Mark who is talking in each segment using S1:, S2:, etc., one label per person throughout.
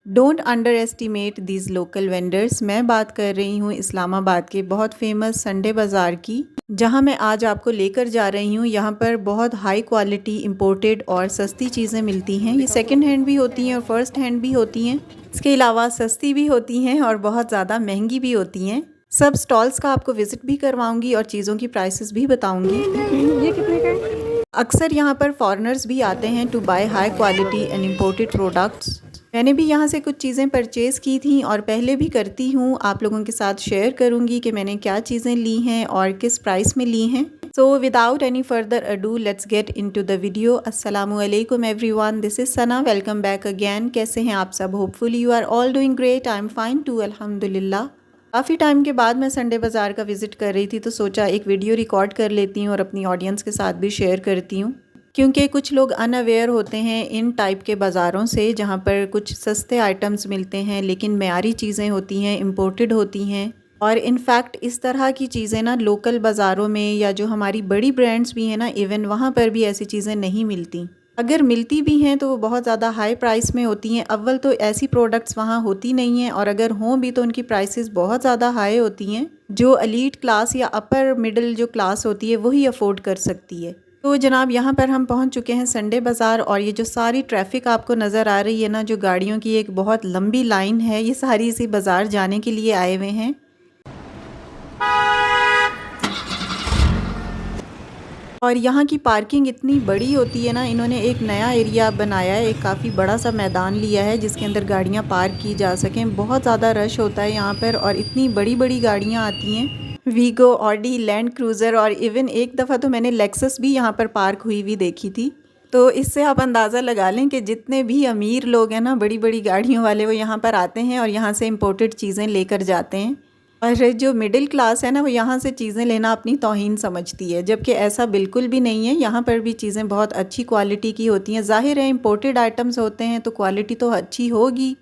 S1: Don't under estimate these local vendors. मैं बात कर रही हूँ इस्लामाबाद के बहुत फेमस संडे बाज़ार की, जहाँ मैं आज आपको लेकर जा रही हूँ। यहाँ पर बहुत हाई क्वालिटी इंपोर्टेड और सस्ती चीज़ें मिलती हैं। ये सेकंड हैंड भी होती हैं और फर्स्ट हैंड भी होती हैं। इसके अलावा सस्ती भी होती हैं और बहुत ज़्यादा महंगी भी होती हैं। सब स्टॉल्स का आपको विज़िट भी करवाऊँगी और चीज़ों की प्राइसेस भी बताऊँगी।
S2: ये कितने का है?
S1: अक्सर यहाँ पर फॉरेनर्स भी आते हैं to buy high quality and imported products. मैंने भी यहाँ से कुछ चीज़ें परचेज़ की थी और पहले भी करती हूँ। आप लोगों के साथ शेयर करूँगी कि मैंने क्या चीज़ें ली हैं और किस प्राइस में ली हैं। So without any further ado let's get into the video. अस्सलामु अलैकुम everyone, this is Sana. Welcome back again. कैसे हैं आप सब? Hopefully you are all doing great. I am fine too, अल्हम्दुलिल्लाह। काफ़ी टाइम के बाद मैं संडे बाज़ार का विज़िट कर रही थी, तो सोचा एक वीडियो रिकॉर्ड कर लेती हूँ और अपनी ऑडियंस के साथ भी शेयर करती हूँ, क्योंकि कुछ लोग अनअवेयर होते हैं इन टाइप के बाज़ारों से, जहाँ पर कुछ सस्ते आइटम्स मिलते हैं लेकिन मयारी चीज़ें होती हैं, इम्पोर्टेड होती हैं। और इनफैक्ट इस तरह की चीज़ें ना लोकल बाज़ारों में या जो हमारी बड़ी ब्रांड्स भी हैं ना, इवन वहाँ पर भी ऐसी चीज़ें नहीं मिलती। अगर मिलती भी हैं तो वो बहुत ज़्यादा हाई प्राइस में होती हैं। अव्वल तो ऐसी प्रोडक्ट्स वहाँ होती नहीं हैं, और अगर हों भी तो उनकी प्राइसेस बहुत ज़्यादा हाई होती हैं, जो एलीट क्लास या अपर मिडिल जो क्लास होती है वही अफोर्ड कर सकती है। तो जनाब, यहाँ पर हम पहुँच चुके हैं संडे बाज़ार, और ये जो सारी ट्रैफिक आपको नज़र आ रही है ना, जो गाड़ियों की एक बहुत लंबी लाइन है, ये सारी इसी बाज़ार जाने के लिए आए हुए हैं। और यहाँ की पार्किंग इतनी बड़ी होती है ना, इन्होंने एक नया एरिया बनाया है, एक काफ़ी बड़ा सा मैदान लिया है जिसके अंदर गाड़ियाँ पार्क की जा सकें। बहुत ज़्यादा रश होता है यहाँ पर, और इतनी बड़ी बड़ी गाड़ियाँ आती हैं, वीगो, ऑडी, लैंड क्रूज़र, और इवन एक दफ़ा तो मैंने लेक्सस भी यहाँ पर पार्क हुई भी देखी थी। तो इससे आप अंदाज़ा लगा लें कि जितने भी अमीर लोग हैं ना, बड़ी बड़ी गाड़ियों वाले, वो यहाँ पर आते हैं और यहाँ से इम्पोर्टेड चीज़ें लेकर जाते हैं। और जो मिडिल क्लास है ना, वो यहाँ से चीज़ें लेना अपनी तौहीन समझती है, जबकि ऐसा बिल्कुल भी नहीं है। यहाँ पर भी चीज़ें बहुत अच्छी क्वालिटी की होती हैं। ज़ाहिर है इम्पोर्टेड आइटम्स होते हैं तो क्वालिटी तो अच्छी होगी।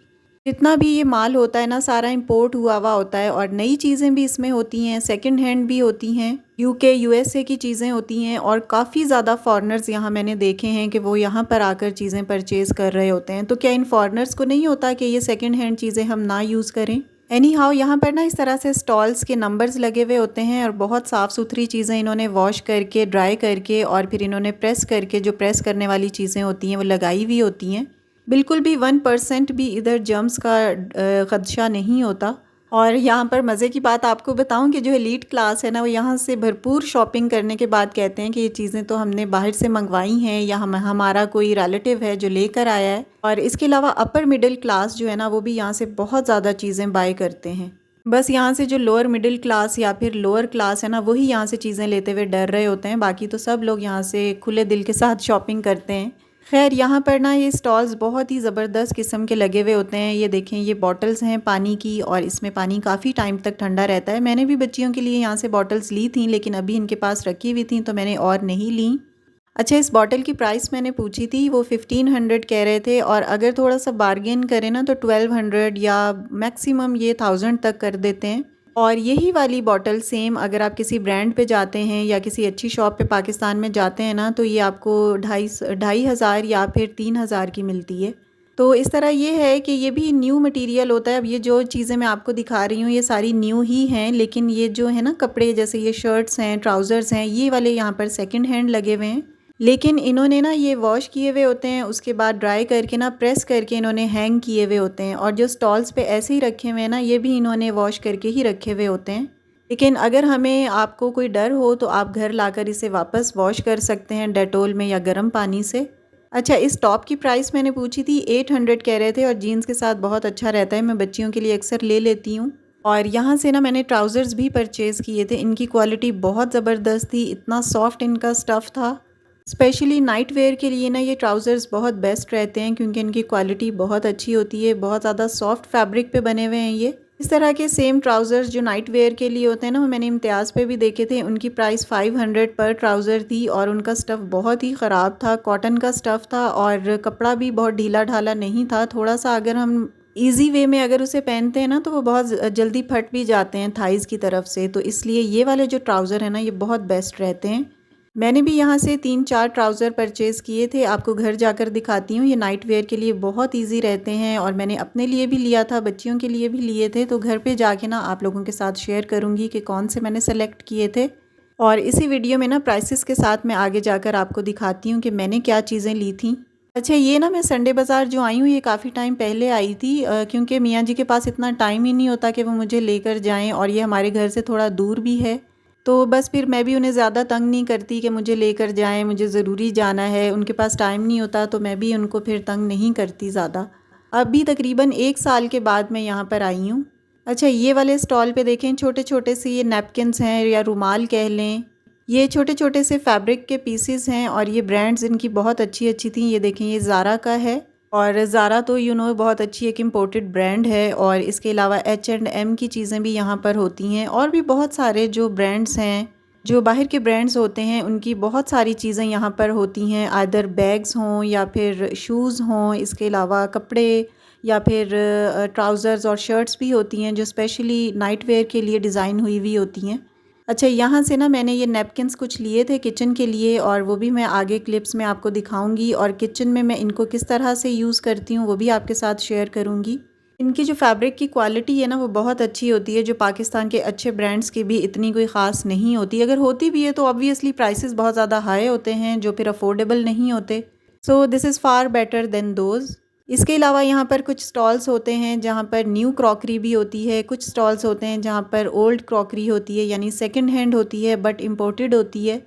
S1: जितना भी ये माल होता है ना, सारा इंपोर्ट हुआ हुआ होता है, और नई चीज़ें भी इसमें होती हैं, सेकंड हैंड भी होती हैं, यूके यूएसए की चीज़ें होती हैं। और काफ़ी ज़्यादा फॉरेनर्स यहाँ मैंने देखे हैं कि वो यहाँ पर आकर चीज़ें परचेज़ कर रहे होते हैं। तो क्या इन फॉरेनर्स को नहीं होता कि ये सेकंड हैंड चीज़ें हम ना यूज़ करें? एनी हाउ, यहाँ पर ना इस तरह से स्टॉल्स के नंबर्स लगे हुए होते हैं, और बहुत साफ़ सुथरी चीज़ें इन्होंने वॉश करके, ड्राई करके, और फिर इन्होंने प्रेस करके, जो प्रेस करने वाली चीज़ें होती हैं वो लगाई हुई होती हैं। बिल्कुल भी 1% भी इधर जर्म्स का खदशा नहीं होता। और यहाँ पर मज़े की बात आपको बताऊँ कि जो एलीट क्लास है ना, वो यहाँ से भरपूर शॉपिंग करने के बाद कहते हैं कि ये चीज़ें तो हमने बाहर से मंगवाई हैं, या हमारा कोई रिलेटिव है जो लेकर आया है। और इसके अलावा अपर मिडिल क्लास जो है ना, वो भी यहाँ से बहुत ज़्यादा चीज़ें बाय करते हैं। बस यहाँ से जो लोअर मिडिल क्लास या फिर लोअर क्लास है ना, वही यहाँ से चीज़ें लेते हुए डर रहे होते हैं। बाकी तो सब लोग यहाँ से खुले दिल के साथ शॉपिंग करते हैं। खैर, यहाँ पर ना ये स्टॉल्स बहुत ही ज़बरदस्त किस्म के लगे हुए होते हैं। ये देखें, ये बॉटल्स हैं पानी की, और इसमें पानी काफ़ी टाइम तक ठंडा रहता है। मैंने भी बच्चियों के लिए यहाँ से बॉटल्स ली थी, लेकिन अभी इनके पास रखी हुई थी तो मैंने और नहीं ली। अच्छा, इस बॉटल की प्राइस मैंने पूछी थी, वो 1500 कह रहे थे, और अगर थोड़ा सा बार्गेन करें ना तो 1200 या मैक्सिमम ये 1000 तक कर देते हैं। और यही वाली बॉटल सेम अगर आप किसी ब्रांड पे जाते हैं या किसी अच्छी शॉप पे पाकिस्तान में जाते हैं ना, तो ये आपको 2500 या फिर 3000 की मिलती है। तो इस तरह ये है कि ये भी न्यू मटेरियल होता है। अब ये जो चीज़ें मैं आपको दिखा रही हूँ ये सारी न्यू ही हैं, लेकिन ये जो है ना कपड़े, जैसे ये शर्ट्स हैं, ट्राउज़र्स हैं, ये वाले यहाँ पर सेकंड हैंड लगे हुए हैं। लेकिन इन्होंने ना ये वॉश किए हुए होते हैं, उसके बाद ड्राई करके ना प्रेस करके इन्होंने हैंग किए हुए होते हैं। और जो स्टॉल्स पे ऐसे ही रखे हुए हैं ना, ये भी इन्होंने वॉश करके ही रखे हुए होते हैं। लेकिन अगर आपको कोई डर हो तो आप घर लाकर इसे वापस वॉश कर सकते हैं डेटोल में या गर्म पानी से। अच्छा, इस टॉप की प्राइस मैंने पूछी थी, 800 कह रहे थे, और जीन्स के साथ बहुत अच्छा रहता है। मैं बच्चियों के लिए अक्सर ले लेती हूँ। और यहाँ से ना मैंने ट्राउज़र्स भी परचेज़ किए थे। इनकी क्वालिटी बहुत ज़बरदस्त थी, इतना सॉफ्ट इनका स्टफ़ था। स्पेशली नाइट वेयर के लिए ना ये ट्राउज़र्स बहुत बेस्ट रहते हैं, क्योंकि इनकी क्वालिटी बहुत अच्छी होती है। बहुत ज़्यादा सॉफ्ट फैब्रिक पे बने हुए हैं ये। इस तरह के सेम ट्राउज़र्स जो नाइट वेयर के लिए होते हैं ना, वो मैंने इम्तियाज़ पे भी देखे थे। उनकी प्राइस 500 पर ट्राउज़र थी, और उनका स्टफ़ बहुत ही ख़राब था, कॉटन का स्टफ़ था, और कपड़ा भी बहुत ढीला ढाला नहीं था। थोड़ा सा अगर हम ईज़ी वे में अगर उसे पहनते हैं ना, तो वो बहुत जल्दी फट भी जाते हैं थाइज़ की तरफ से। तो इसलिए ये वाले जो ट्राउज़र है ना, ये बहुत बेस्ट रहते हैं। मैंने भी यहाँ से 3-4 ट्राउज़र परचेज़ किए थे, आपको घर जाकर दिखाती हूँ। ये नाइट वेयर के लिए बहुत ईज़ी रहते हैं और मैंने अपने लिए भी लिया था, बच्चियों के लिए भी लिए थे। तो घर पे जाके ना आप लोगों के साथ शेयर करूँगी कि कौन से मैंने सेलेक्ट किए थे। और इसी वीडियो में ना प्राइसेस के साथ मैं आगे जाकर आपको दिखाती हूँ कि मैंने क्या चीज़ें ली थी। अच्छा, ये ना मैं संडे बाज़ार जो आई हूँ ये काफ़ी टाइम पहले आई थी, क्योंकि मियाँ जी के पास इतना टाइम ही नहीं होता कि वो मुझे लेकर जाएँ, और ये हमारे घर से थोड़ा दूर भी है। तो बस फिर मैं भी उन्हें ज़्यादा तंग नहीं करती कि मुझे लेकर जाएँ, मुझे ज़रूरी जाना है, उनके पास टाइम नहीं होता, तो मैं भी उनको फिर तंग नहीं करती ज़्यादा। अभी तकरीबन 1 साल के बाद मैं यहाँ पर आई हूँ। अच्छा, ये वाले स्टॉल पे देखें छोटे-छोटे से ये नैपकिन्स हैं या रुमाल कह लें। ये छोटे-छोटे से फैब्रिक के पीसेस हैं और ये ब्रांड्स इनकी बहुत अच्छी-अच्छी थी। ये देखें, ये ज़ारा का है और ज़ारा तो बहुत अच्छी एक इम्पोर्टेड ब्रांड है, और इसके अलावा H&M की चीज़ें भी यहाँ पर होती हैं, और भी बहुत सारे जो ब्रांड्स हैं, जो बाहर के ब्रांड्स होते हैं, उनकी बहुत सारी चीज़ें यहाँ पर होती हैं। आइदर बैग्स हों या फिर शूज़ हों, इसके अलावा कपड़े या फिर ट्राउज़र्स और शर्ट्स भी होती हैं जो स्पेशली नाइट वेयर के लिए डिज़ाइन हुई हुई होती हैं। अच्छा, यहाँ से ना मैंने ये नैपकिन्स कुछ लिए थे किचन के लिए, और वो भी मैं आगे क्लिप्स में आपको दिखाऊंगी, और किचन में मैं इनको किस तरह से यूज़ करती हूँ वो भी आपके साथ शेयर करूँगी। इनकी जो फैब्रिक की क्वालिटी है ना वो बहुत अच्छी होती है, जो पाकिस्तान के अच्छे ब्रांड्स की भी इतनी कोई ख़ास नहीं होती। अगर होती भी है तो ऑब्वियसली प्राइसेस बहुत ज़्यादा हाई होते हैं जो फिर अफोर्डेबल नहीं होते। So this is far better than those. इसके अलावा यहाँ पर कुछ स्टॉल्स होते हैं जहाँ पर न्यू क्रॉकरी भी होती है, कुछ स्टॉल्स होते हैं जहाँ पर ओल्ड क्रॉकरी होती है, यानी सेकंड हैंड होती है बट इम्पोर्टेड होती है।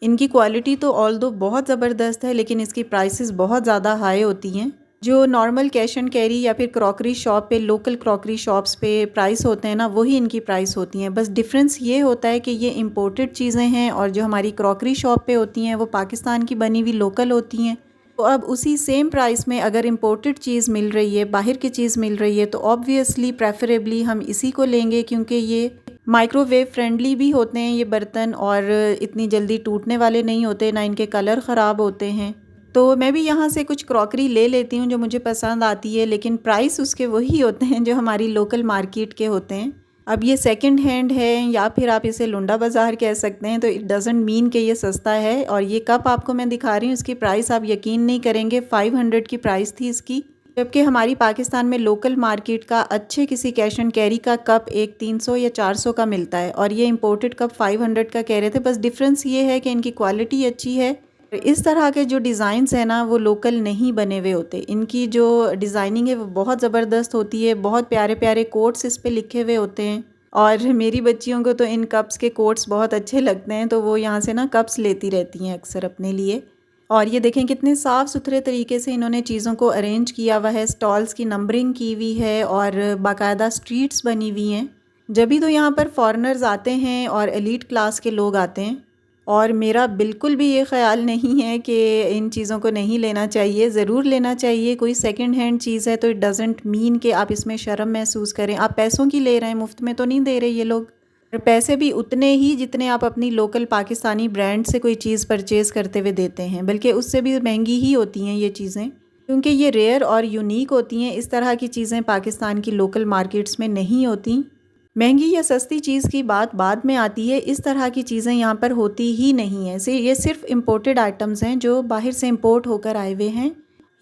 S1: इनकी क्वालिटी तो ऑल्दो बहुत ज़बरदस्त है, लेकिन इसकी प्राइसेस बहुत ज़्यादा हाई होती हैं। जो नॉर्मल कैश एंड कैरी या फिर क्रॉकरी शॉप पे, लोकल क्रॉकरी शॉप्स पे प्राइस होते हैं ना, वही इनकी प्राइस होती हैं। बस डिफरेंस ये होता है कि ये इम्पोर्टेड चीज़ें हैं और जो हमारी क्रॉकरी शॉप पे होती हैं वो पाकिस्तान की बनी हुई लोकल होती हैं। तो अब उसी सेम प्राइस में अगर इम्पोर्टेड चीज़ मिल रही है, बाहर की चीज़ मिल रही है, तो ऑब्वियसली प्रेफरेबली हम इसी को लेंगे, क्योंकि ये माइक्रोवेव फ्रेंडली भी होते हैं ये बर्तन, और इतनी जल्दी टूटने वाले नहीं होते, ना इनके कलर ख़राब होते हैं। तो मैं भी यहाँ से कुछ क्रॉकरी ले लेती हूँ जो मुझे पसंद आती है, लेकिन प्राइस उसके वही होते हैं जो हमारी लोकल मार्केट के होते हैं। अब ये सेकंड हैंड है या फिर आप इसे लुंडा बाज़ार कह सकते हैं, तो इट डज़ंट मीन कि ये सस्ता है। और ये कप आपको मैं दिखा रही हूँ, इसकी प्राइस आप यकीन नहीं करेंगे 500 की प्राइस थी इसकी, जबकि हमारी पाकिस्तान में लोकल मार्केट का अच्छे किसी कैश एंड कैरी का कप एक 300 या 400 का मिलता है, और ये इम्पोर्टेड कप 500 का कह रहे थे। बस डिफरेंस ये है कि इनकी क्वालिटी अच्छी है। इस तरह के जो डिज़ाइंस हैं ना वो लोकल नहीं बने हुए होते, इनकी जो डिज़ाइनिंग है वो बहुत ज़बरदस्त होती है, बहुत प्यारे प्यारे कोट्स इस पे लिखे हुए होते हैं। और मेरी बच्चियों को तो इन कप्स के कोट्स बहुत अच्छे लगते हैं, तो वो यहाँ से ना कप्स लेती रहती हैं अक्सर अपने लिए। और ये देखें कितने साफ़ सुथरे तरीके से इन्होंने चीज़ों को अरेंज किया हुआ है, स्टॉल्स की नंबरिंग की हुई है और बाकायदा स्ट्रीट्स बनी हुई हैं। जब भी तो यहाँ पर फॉरेनर्स आते हैं और एलीट क्लास के लोग आते हैं, और मेरा बिल्कुल भी ये ख़्याल नहीं है कि इन चीज़ों को नहीं लेना चाहिए, ज़रूर लेना चाहिए। कोई सेकंड हैंड चीज़ है तो इट डज़ंट मीन कि आप इसमें शर्म महसूस करें। आप पैसों की ले रहे हैं, मुफ्त में तो नहीं दे रहे ये लोग। और पैसे भी उतने ही जितने आप अपनी लोकल पाकिस्तानी ब्रांड से कोई चीज़ परचेज़ करते हुए देते हैं, बल्कि उससे भी महंगी ही होती हैं ये चीज़ें, क्योंकि ये रेयर और यूनिक होती हैं। इस तरह की चीज़ें पाकिस्तान की लोकल मार्केट्स में नहीं होती। महंगी या सस्ती चीज़ की बात बाद में आती है, इस तरह की चीज़ें यहाँ पर होती ही नहीं है। ये सिर्फ इम्पोर्टेड आइटम्स हैं जो बाहर से इम्पोर्ट होकर आए हुए हैं।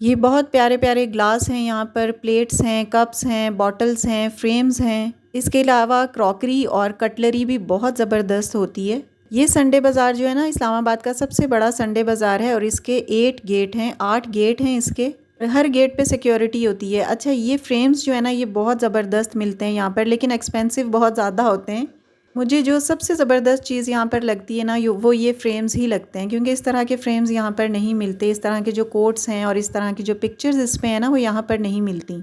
S1: ये बहुत प्यारे प्यारे ग्लास हैं, यहाँ पर प्लेट्स हैं, कप्स हैं, बॉटल्स हैं, फ्रेम्स हैं। इसके अलावा क्रॉकरी और कटलरी भी बहुत ज़बरदस्त होती है। ये संडे बाज़ार जो है ना, इस्लामाबाद का सबसे बड़ा संडे बाज़ार है, और इसके 8 गेट हैं, 8 गेट हैं इसके। हर गेट पे सिक्योरिटी होती है। अच्छा, ये फ्रेम्स जो है ना ये बहुत ज़बरदस्त मिलते हैं यहाँ पर, लेकिन एक्सपेंसिव बहुत ज़्यादा होते हैं। मुझे जो सबसे ज़बरदस्त चीज़ यहाँ पर लगती है ना वो ये फ्रेम्स ही लगते हैं, क्योंकि इस तरह के फ्रेम्स यहाँ पर नहीं मिलते। इस तरह के जो कोट्स हैं और इस तरह की जो पिक्चर्स इस पर हैं ना वो यहाँ पर नहीं मिलती।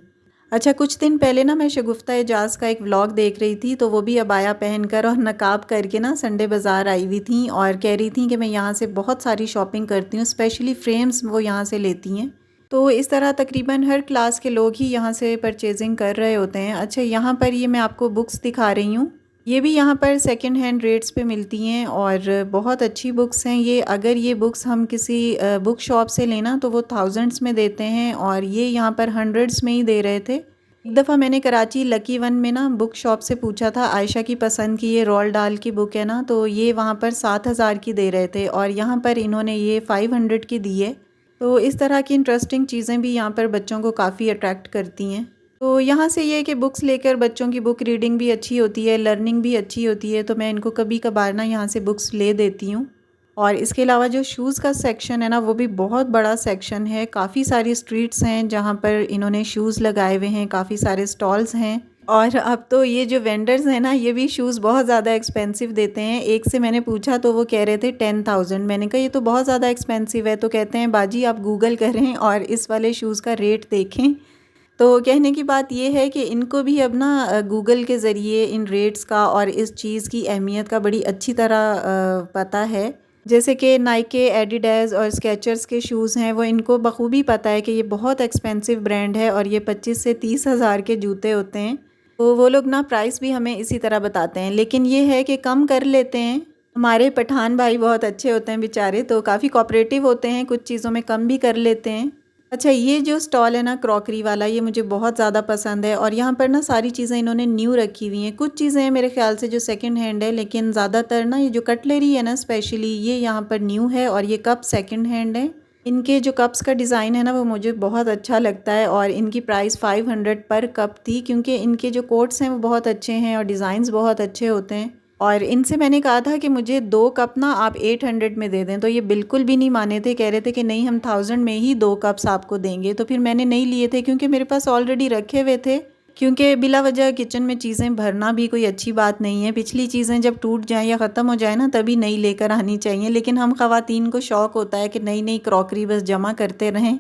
S1: अच्छा, कुछ दिन पहले ना मैं शगुफ्ता एजाज़ का एक व्लॉग देख रही थी, तो वो भी अबाया पहनकर और नकाब करके ना संडे बाज़ार आई हुई थी, और कह रही थी कि मैं यहाँ से बहुत सारी शॉपिंग करती हूँ, स्पेशली फ्रेम्स वो यहाँ से लेती हैं। तो इस तरह तकरीबन हर क्लास के लोग ही यहाँ से परचेजिंग कर रहे होते हैं। अच्छा, यहाँ पर ये मैं आपको बुक्स दिखा रही हूँ, ये भी यहाँ पर सेकंड हैंड रेट्स पे मिलती हैं और बहुत अच्छी बुक्स हैं ये। अगर ये बुक्स हम किसी बुक शॉप से लेना तो वो थाउजेंड्स में देते हैं, और ये यहाँ पर हंड्रेड्स में ही दे रहे थे। एक दफ़ा मैंने कराची लकी वन में ना बुक शॉप से पूछा था, आयशा की पसंद की ये रोald डाल की बुक है ना, तो ये वहाँ पर 7,000 की दे रहे थे और यहाँ पर इन्होंने ये 500 की दी है। तो इस तरह की इंटरेस्टिंग चीज़ें भी यहाँ पर बच्चों को काफ़ी अट्रैक्ट करती हैं। तो यहाँ से ये है कि बुक्स लेकर बच्चों की बुक रीडिंग भी अच्छी होती है, लर्निंग भी अच्छी होती है, तो मैं इनको कभी कभार ना यहाँ से बुक्स ले देती हूँ। और इसके अलावा जो शूज़ का सेक्शन है ना, वो भी बहुत बड़ा सेक्शन है। काफ़ी सारी स्ट्रीट्स हैं जहाँ पर इन्होंने शूज़ लगाए हुए हैं, काफ़ी सारे स्टॉल्स हैं। और अब तो ये जो वेंडर्स हैं ना, ये भी शूज़ बहुत ज़्यादा एक्सपेंसिव देते हैं। एक से मैंने पूछा तो वो कह रहे थे 10,000। मैंने कहा ये तो बहुत ज़्यादा एक्सपेंसिव है, तो कहते हैं बाजी आप गूगल करें और इस वाले शूज़ का रेट देखें। तो कहने की बात ये है कि इनको भी अब ना गूगल के ज़रिए इन रेट्स का और इस चीज़ की अहमियत का बड़ी अच्छी तरह पता है। जैसे कि नाइके, एडिडास और स्केचर्स के शूज़ हैं, वो इनको बखूबी पता है कि ये बहुत एक्सपेंसिव ब्रांड है और ये 25 से 30 हज़ार के जूते होते हैं। तो वो लोग ना प्राइस भी हमें इसी तरह बताते हैं, लेकिन ये है कि कम कर लेते हैं। हमारे पठान भाई बहुत अच्छे होते हैं बेचारे, तो काफ़ी कोऑपरेटिव होते हैं, कुछ चीज़ों में कम भी कर लेते हैं। अच्छा, ये जो स्टॉल है ना क्रॉकरी वाला, ये मुझे बहुत ज़्यादा पसंद है और यहाँ पर ना सारी चीज़ें इन्होंने न्यू रखी हुई हैं। कुछ चीज़ें हैं मेरे ख्याल से जो सेकंड हैंड है, लेकिन ज़्यादातर ना ये जो कटलरी है ना स्पेशली, ये यहाँ पर न्यू है और ये कप सेकंड हैंड है। इनके जो कप्स का डिज़ाइन है ना, वो मुझे बहुत अच्छा लगता है और इनकी प्राइस 500 पर कप थी, क्योंकि इनके जो कोट्स हैं वो बहुत अच्छे हैं और डिज़ाइंस बहुत अच्छे होते हैं। और इनसे मैंने कहा था कि मुझे 2 कप ना आप 800 में दे दें, तो ये बिल्कुल भी नहीं माने थे। कह रहे थे कि नहीं, हम 1000 में ही 2 कप्स आपको देंगे। तो फिर मैंने नहीं लिए थे, क्योंकि मेरे पास ऑलरेडी रखे हुए थे। क्योंकि बिला वजह किचन में चीज़ें भरना भी कोई अच्छी बात नहीं है। पिछली चीज़ें जब टूट जाएं या ख़त्म हो जाए ना, तभी नई लेकर आनी चाहिए। लेकिन हम ख़वातीन को शौक़ होता है कि नई नई क्रॉकरी बस जमा करते रहें।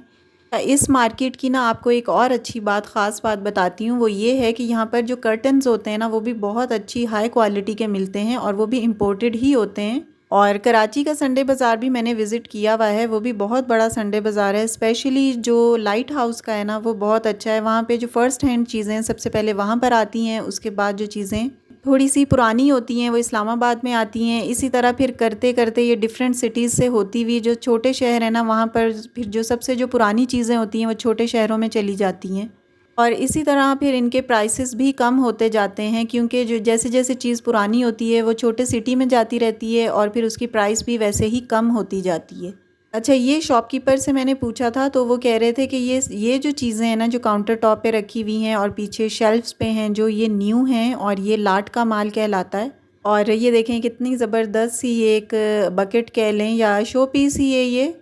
S1: इस मार्केट की ना आपको एक और अच्छी बात, ख़ास बात बताती हूँ, वो ये है कि यहाँ पर जो कर्टन्स होते हैं ना, वो भी बहुत अच्छी हाई क्वालिटी के मिलते हैं और वो भी इम्पोर्टेड ही होते हैं। और कराची का संडे बाज़ार भी मैंने विज़िट किया हुआ है, वो भी बहुत बड़ा संडे बाज़ार है। स्पेशली जो लाइट हाउस का है ना, वो बहुत अच्छा है। वहाँ पे जो फ़र्स्ट हैंड चीज़ें हैं सबसे पहले वहाँ पर आती हैं, उसके बाद जो चीज़ें थोड़ी सी पुरानी होती हैं वो इस्लामाबाद में आती हैं। इसी तरह फिर करते करते ये डिफरेंट सिटीज़ से होती हुई जो छोटे शहर हैं ना, वहाँ पर फिर जो सबसे जो पुरानी चीज़ें होती हैं वो छोटे शहरों में चली जाती हैं। और इसी तरह फिर इनके प्राइसेस भी कम होते जाते हैं, क्योंकि जो जैसे जैसे चीज़ पुरानी होती है वो छोटे सिटी में जाती रहती है और फिर उसकी प्राइस भी वैसे ही कम होती जाती है। अच्छा, ये शॉपकीपर से मैंने पूछा था तो वो कह रहे थे कि ये जो चीज़ें हैं ना, जो काउंटर टॉप पे रखी हुई हैं और पीछे शेल्फ्स पे हैं, जो ये न्यू हैं और ये लाट का माल कहलाता है। और ये देखें कितनी ज़बरदस्त सी एक बकेट कह लें या शो पीस ही है ये,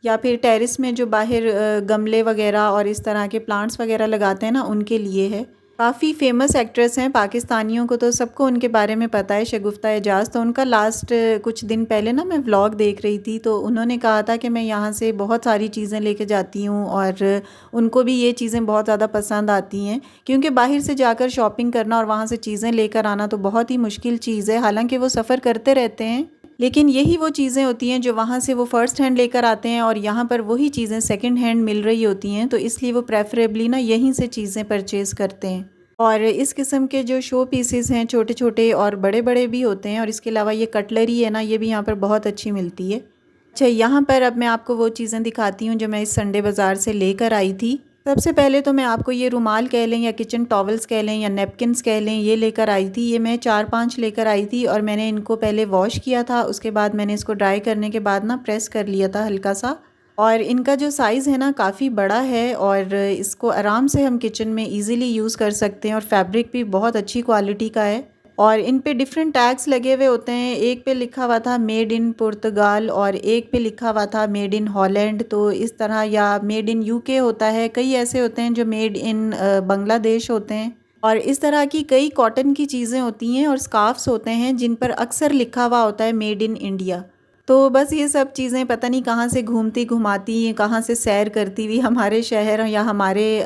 S1: या फिर टेरेस में जो बाहर गमले वगैरह और इस तरह के प्लांट्स वगैरह लगाते हैं ना, उनके लिए है। काफ़ी फेमस एक्ट्रेस हैं, पाकिस्तानियों को तो सबको उनके बारे में पता है, शगुफ्ता एजाज। तो उनका लास्ट कुछ दिन पहले ना मैं व्लॉग देख रही थी, तो उन्होंने कहा था कि मैं यहाँ से बहुत सारी चीज़ें लेके जाती हूँ और उनको भी ये चीज़ें बहुत ज़्यादा पसंद आती हैं, क्योंकि बाहर से जाकर शॉपिंग करना और वहाँ से चीज़ें लेकर आना तो बहुत ही मुश्किल चीज़ है। हालांकि वो सफ़र करते रहते हैं, लेकिन यही वो चीज़ें होती हैं जो वहाँ से वो फ़र्स्ट हैंड लेकर आते हैं और यहाँ पर वही चीज़ें सेकंड हैंड मिल रही होती हैं, तो इसलिए वो प्रेफरेबली ना यहीं से चीज़ें परचेज़ करते हैं। और इस किस्म के जो शो पीसेस हैं, छोटे छोटे और बड़े बड़े भी होते हैं। और इसके अलावा ये कटलरी है ना, ये भी यहाँ पर बहुत अच्छी मिलती है। अच्छा, यहाँ पर अब मैं आपको वो चीज़ें दिखाती हूँ जो मैं इस संडे बाज़ार से लेकर आई थी। सबसे पहले तो मैं आपको ये रुमाल कह लें या किचन टॉवल्स कह लें या नैपकिन्स कह लें, ये लेकर आई थी। ये मैं 4-5 लेकर आई थी और मैंने इनको पहले वॉश किया था, उसके बाद मैंने इसको ड्राई करने के बाद ना प्रेस कर लिया था हल्का सा। और इनका जो साइज़ है ना, काफ़ी बड़ा है और इसको आराम से हम किचन में इजीली यूज़ कर सकते हैं और फैब्रिक भी बहुत अच्छी क्वालिटी का है। और इन पे डिफरेंट टैग्स लगे हुए होते हैं। एक पे लिखा हुआ था मेड इन पुर्तगाल और एक पे लिखा हुआ था मेड इन हॉलैंड, तो इस तरह, या मेड इन यूके होता है। कई ऐसे होते हैं जो मेड इन बांग्लादेश होते हैं। और इस तरह की कई कॉटन की चीज़ें होती हैं और स्कार्फ्स होते हैं जिन पर अक्सर लिखा हुआ होता है मेड इन इंडिया। तो बस ये सब चीज़ें पता नहीं कहाँ से घूमती घुमाती, कहाँ से सैर करती हुई हमारे शहर या हमारे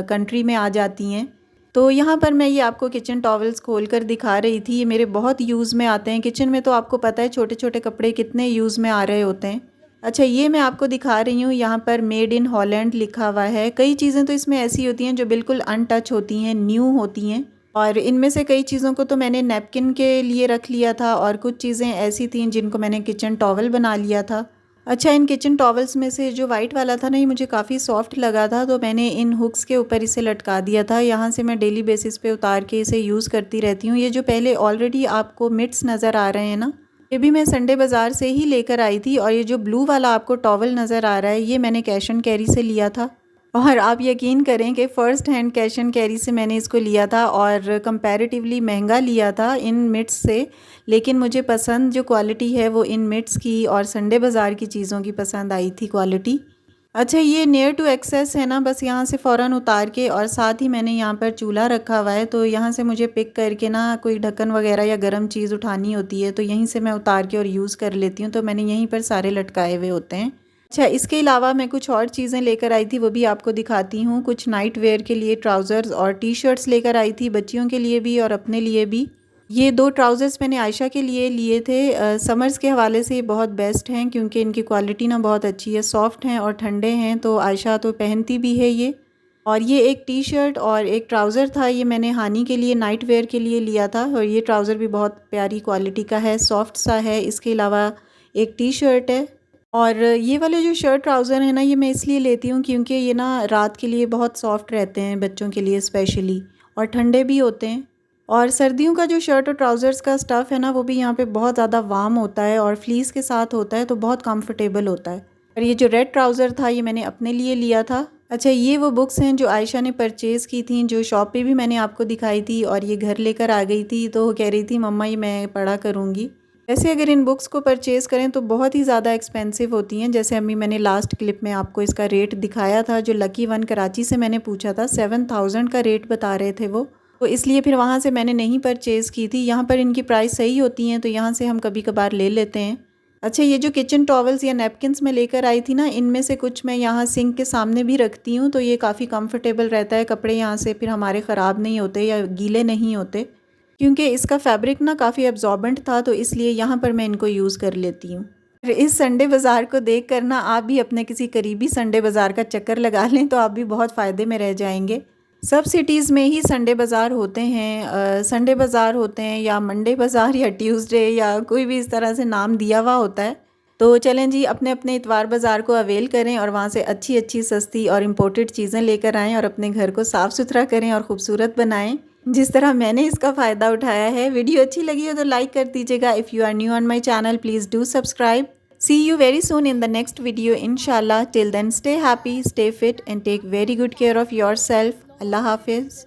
S1: कंट्री में आ जाती हैं। तो यहाँ पर मैं ये आपको किचन टॉवल्स खोल कर दिखा रही थी। ये मेरे बहुत यूज़ में आते हैं किचन में, तो आपको पता है छोटे छोटे कपड़े कितने यूज़ में आ रहे होते हैं। अच्छा, ये मैं आपको दिखा रही हूँ, यहाँ पर मेड इन हॉलैंड लिखा हुआ है। कई चीज़ें तो इसमें ऐसी होती हैं जो बिल्कुल अनटच होती हैं, न्यू होती हैं। और इनमें से कई चीज़ों को तो मैंने नैपकिन के लिए रख लिया था और कुछ चीज़ें ऐसी थीं जिनको मैंने किचन टॉवल बना लिया था। अच्छा, इन किचन टॉवल्स में से जो वाइट वाला था ना, ये मुझे काफ़ी सॉफ्ट लगा था, तो मैंने इन हुक्स के ऊपर इसे लटका दिया था। यहाँ से मैं डेली बेसिस पे उतार के इसे यूज़ करती रहती हूँ। ये जो पहले ऑलरेडी आपको मिट्स नज़र आ रहे हैं ना, ये भी मैं संडे बाज़ार से ही लेकर आई थी। और ये जो ब्लू वाला आपको टॉवल नज़र आ रहा है, ये मैंने कैश एंड कैरी से लिया था। और आप यकीन करें कि first hand cash and carry से मैंने इसको लिया था और कंपैरेटिवली महंगा लिया था इन मिट्स से, लेकिन मुझे पसंद जो क्वालिटी है वो इन मिट्स की और संडे बाज़ार की चीज़ों की पसंद आई थी क्वालिटी। अच्छा, ये नियर टू एक्सेस है ना, बस यहाँ से फ़ौरन उतार के, और साथ ही मैंने यहाँ पर चूल्हा रखा हुआ है, तो यहाँ से मुझे पिक करके ना कोई ढक्कन वगैरह या गर्म चीज़ उठानी होती है, तो यहीं से मैं उतार के और यूज़ कर लेती हूँ। तो मैंने यहीं पर सारे लटकाए हुए होते हैं। अच्छा, इसके अलावा मैं कुछ और चीज़ें लेकर आई थी, वो भी आपको दिखाती हूँ। कुछ नाइट वेयर के लिए ट्राउज़र्स और टी शर्ट्स लेकर आई थी, बच्चियों के लिए भी और अपने लिए भी। ये 2 ट्राउज़र्स मैंने आयशा के लिए लिए थे। समर्स के हवाले से ये बहुत बेस्ट हैं क्योंकि इनकी क्वालिटी ना बहुत अच्छी है, सॉफ्ट हैं और ठंडे हैं, तो आयशा तो पहनती भी है ये। और ये एक टी शर्ट और एक ट्राउज़र था, ये मैंने हानी के लिए नाइट वेयर के लिए लिया था, और ये ट्राउज़र भी बहुत प्यारी क्वालिटी का है, सॉफ्ट सा है। इसके अलावा एक टी शर्ट है। और ये वाले जो शर्ट ट्राउज़र हैं ना, ये मैं इसलिए लेती हूँ क्योंकि ये ना रात के लिए बहुत सॉफ्ट रहते हैं, बच्चों के लिए स्पेशली, और ठंडे भी होते हैं। और सर्दियों का जो शर्ट और ट्राउज़र्स का स्टफ़ है ना, वो भी यहाँ पे बहुत ज़्यादा वार्म होता है और फ्लीस के साथ होता है, तो बहुत कंफर्टेबल होता है। और ये जो रेड ट्राउज़र था, ये मैंने अपने लिए लिया था। अच्छा, ये वो बुक्स हैं जो आयशा ने परचेज़ की थी, जो शॉप पे भी मैंने आपको दिखाई थी, और ये घर लेकर आ गई थी, तो कह रही थी मम्मा ये मैं पढ़ा करूँगी। वैसे अगर इन बुक्स को परचेज़ करें तो बहुत ही ज़्यादा एक्सपेंसिव होती हैं। जैसे अभी मैंने लास्ट क्लिप में आपको इसका रेट दिखाया था, जो लकी वन कराची से मैंने पूछा था, 7000 का रेट बता रहे थे वो, तो इसलिए फिर वहाँ से मैंने नहीं परचेज़ की थी। यहाँ पर इनकी प्राइस सही होती हैं, तो यहाँ से हम कभी कभार ले लेते हैं। अच्छा, ये जो किचन टॉवल्स या नैपकिन्स मैं लेकर आई थी ना, इनमें से कुछ मैं यहाँ सिंक के सामने भी रखती हूँ, तो ये काफ़ी कंफर्टेबल रहता है। कपड़े यहाँ से फिर हमारे ख़राब नहीं होते या गीले नहीं होते, क्योंकि इसका फैब्रिक ना काफ़ी एब्जॉर्बेंट था, तो इसलिए यहाँ पर मैं इनको यूज़ कर लेती हूँ। फिर इस संडे बाज़ार को देख कर ना आप भी अपने किसी करीबी संडे बाज़ार का चक्कर लगा लें, तो आप भी बहुत फ़ायदे में रह जाएंगे। सब सिटीज़ में ही संडे बाज़ार होते हैं। संडे बाज़ार होते हैं या मंडे बाज़ार या ट्यूसडे या कोई भी इस तरह से नाम दिया हुआ होता है। तो चलें जी, अपने अपने इतवार बाज़ार को अवेल करें और वहाँ से अच्छी अच्छी सस्ती और इम्पोर्टेड चीज़ें लेकर आएँ और अपने घर को साफ़ सुथरा करें और ख़ूबसूरत बनाएं, जिस तरह मैंने इसका फ़ायदा उठाया है। वीडियो अच्छी लगी हो तो लाइक कर दीजिएगा। If you are new on my channel, please do subscribe. See you very soon in the next video, inshallah. Till then, stay happy, stay fit, and take very good care of yourself. Allah Hafiz.